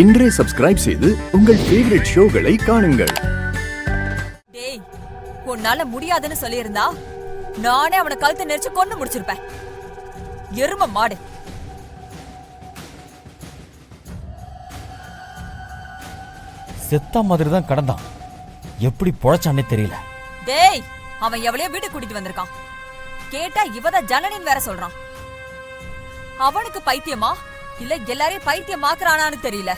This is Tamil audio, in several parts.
இன்றே சப்ஸ்கிரைப் செய்து உங்கள் ஃபேவரட் ஷோகளை காணுங்கள். டேய், உன்னால முடியாதுன்னு சொல்லியிருந்தா நானே அவனை கழுத்தை நெரிச்சு கொண்டு முடிச்சிருப்பேன். எரும மாடு. செத்த மாதிரி தான் கடந்தான். எப்படி பொழைச்சானே தெரியல. டேய், அவன் எவளையோ வீட்டுக்கு கூட்டிட்டு வந்திருக்கான். கேட்டா இவதான் ஜனனின்னு வேற சொல்றான். அவனுக்கு பைத்தியமா இல்ல எல்லாரையும் பைத்தியமாக்குறானான்னு தெரியல.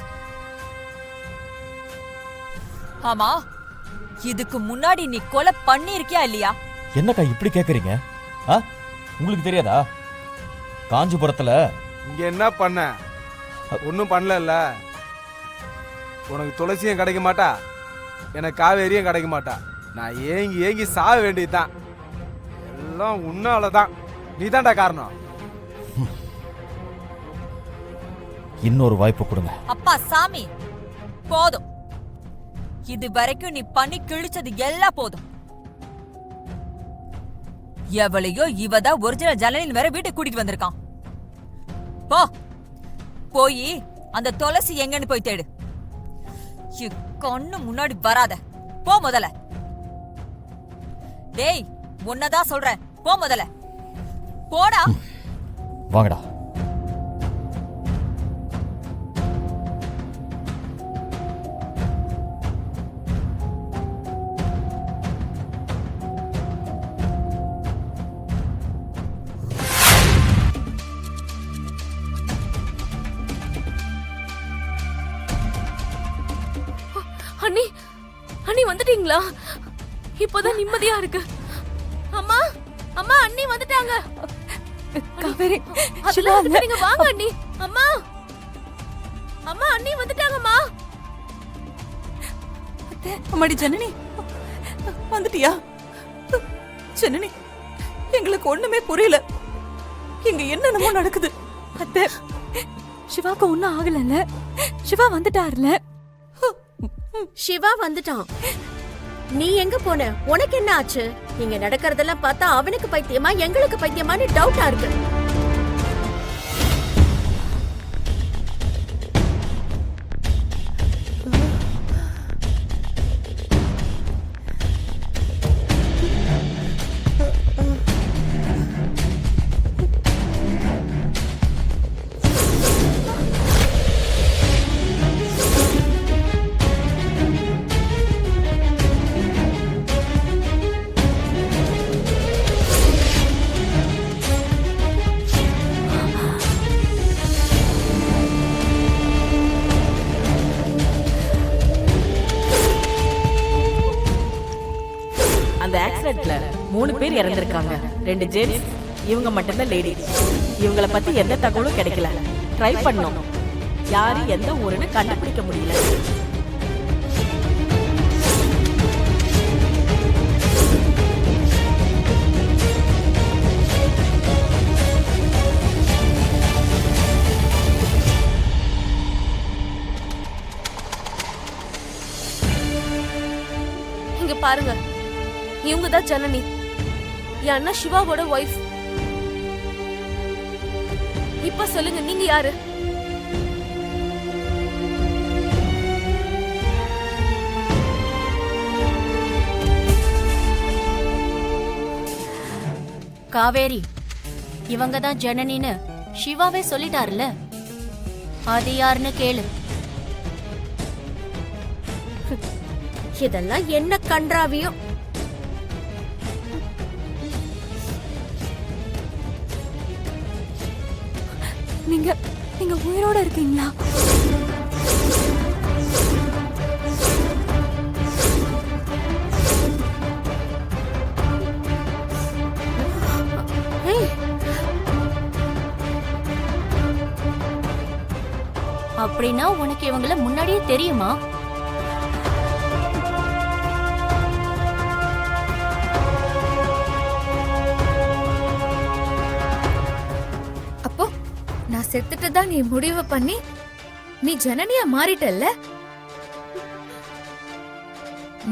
ஆமா, இதுக்கு முன்னாடி நீ கொலை பண்ணிருக்கியா இல்லையா? என்னக்கா இப்படி கேக்குறீங்க? உங்களுக்கு தெரியாதா? காஞ்சிபுரத்துல இங்க என்ன பண்ண? ஒன்னும் பண்ணல. உனக்கு துளசியும் கிடைக்க மாட்டா, எனக்கு காவேரியும் கிடைக்க மாட்டா. நான் ஏங்கி ஏங்கி சாக வேண்டியதுதான். எல்லாம் உன்னாலதான். நீ தான்டா காரணம். இன்னொரு வாய்ப்பு கொடுங்க. அப்பா சாமி, போதும். இது வரைக்கும் நீ பண்ணி கிழிச்சது எல்லாம் போதும். எவளையோ இவதான் ஒரிஜினல் ஜனனின் வேற வீட்டுக்கு கூட்டிட்டு வந்திருக்கான். போ, போய் அந்த துளசி எங்கன்னு போய் தேடு. கண்ணு முன்னாடி வராத. போ முதல்ல. டேய், உன்னதான் சொல்றேன், போ முதல்ல. போடா. வாங்கடா. அண்ணி, அண்ணி வந்துட்டீங்களா? இப்போதான் நிம்மதியா இருக்கு. அம்மா, அம்மா, அண்ணி வந்துட்டாங்க. காவேரி, நீங்க வாங்க அண்ணி. அம்மா, அம்மா, அண்ணி வந்துட்டாங்கம்மா. அம்மாடி ஜனனி, வந்துட்டியா? ஜனனி, எங்களுக்கு ஒண்ணுமே புரியல. இங்க என்னென்னமோ நடக்குது. அத்தை, சிவாக்கு ஒண்ணும் ஆகலல்ல? சிவா வந்துட்டாருல? சிவா வந்துட்டான். நீ எங்க போன? உனக்கு என்ன ஆச்சு? இங்க நடக்கிறதெல்லாம் பார்த்தா அவனுக்கு பைத்தியமா எங்களுக்கு பைத்தியமான்னு டவுட்டா இருக்கு. அந்த ஆக்சிடென்ட்ல 3 பேர் இறந்திருக்காங்க. 2 ஜென்ட்ஸ், இவங்க மட்டும்தான் லேடி. இவங்கள பத்தி எந்த தகவலும் கிடைக்கல. ட்ரை பண்ணோம், யாரு எந்த ஊருன்னு கண்டுபிடிக்க முடியல. இங்க பாருங்க, இவங்க தான் ஜனனி, என் அண்ணா சிவாவோட ஒய்ஃப். இப்ப சொல்லுங்க, நீங்க யாரு? காவேரி, இவங்க தான் ஜனனின்னு சிவாவே சொல்லிட்டாருல, அது யாருன்னு கேளு. இதெல்லாம் என்ன கன்றாவியோ. நீங்க உயிரோட இருக்கீங்களா? அப்படின்னா உனக்கு இவங்கள முன்னாடியே தெரியுமா? அப்போ நான் செத்துட்டு தான் நீ முடிவு பண்ணி நீ ஜனனியா மாறிட்டல்ல?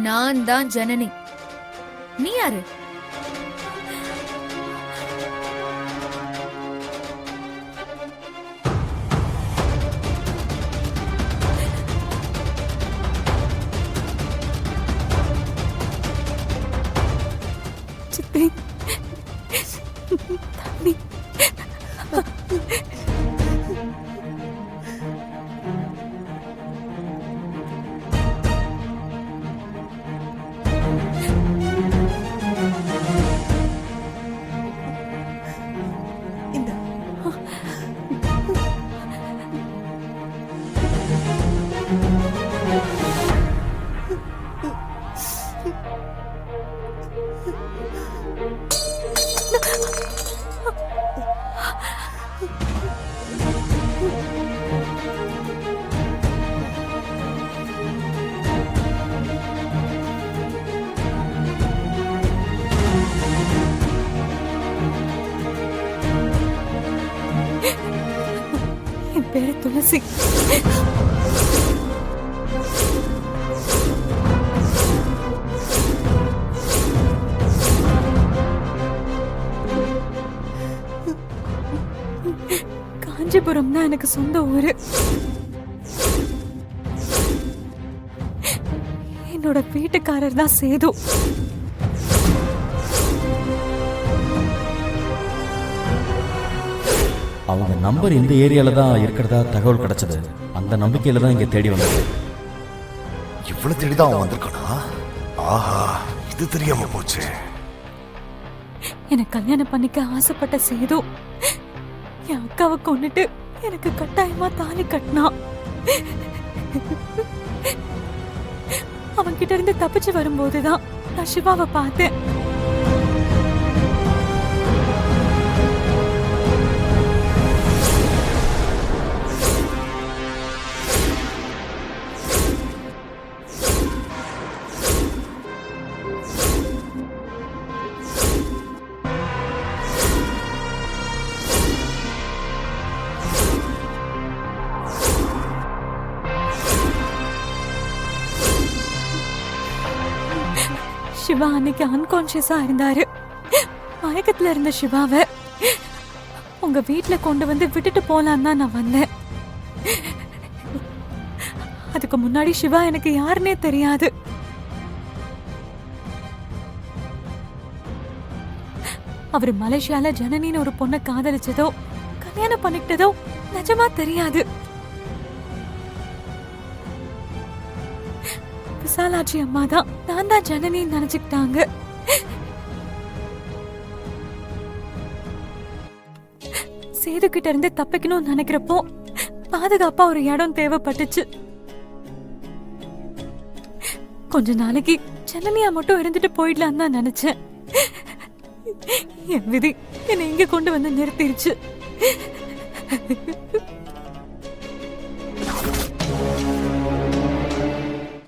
நான் தான் ஜனனி. நீ யாரு? ராட்சசி. காஞ்சிபுரம் தான் எனக்கு சொந்த ஊரு. என்னோட வீட்டுக்காரர் தான் சேது. அவங்க நம்பர் இந்த ஏரியால தான் இருக்கிறதா தகவல் கிடைச்சது. அந்த நம்பிக்கையில தான் இங்க தேடி வந்தது. இவ்வளவு தேடிதான் அவன் வந்திருக்கானா? ஆஹா, இது தெரியாம போச்சு. எனக்கு கல்யாணம் பண்ணிக்க ஆசைப்பட்ட சேது என் அக்காவை கொன்னுட்டு எனக்கு கட்டாயமா தாலி கட்டினான். அவன் கிட்ட இருந்து தப்பிச்சு வரும்போதுதான் நான் சிவாவை பார்த்தேன். சிவா அன்னைக்கு அன்கான்சியஸா இருந்தாரு. மயக்கத்துல இருந்த சிவாவை உங்க வீட்டுல கொண்டு வந்து விட்டுட்டு போலாம் தான் நான் வந்தேன். அதுக்கு முன்னாடி சிவா எனக்கு யாருன்னே தெரியாது. அவரு மலேசியால ஜனனின்னு ஒரு பொண்ணை காதலிச்சதோ கல்யாணம் பண்ணிக்கிட்டதோ நிஜமா தெரியாது. விசாலாட்சி அம்மா தான் நான் தான் ஜனனின்னு நினைச்சுக்கிட்டாங்க. சேது கிட்ட இருந்து தப்பிக்கணும்னு நினைக்கிறப்போ பாதுகாப்பா ஒரு இடம் தேவைப்பட்டுச்சு. கொஞ்ச நாளைக்கு ஜனனியா மட்டும் இருந்துட்டு போயிடலாம் தான் நினைச்சேன். என் விதி என்னை இங்க கொண்டு வந்து நிறுத்திருச்சு.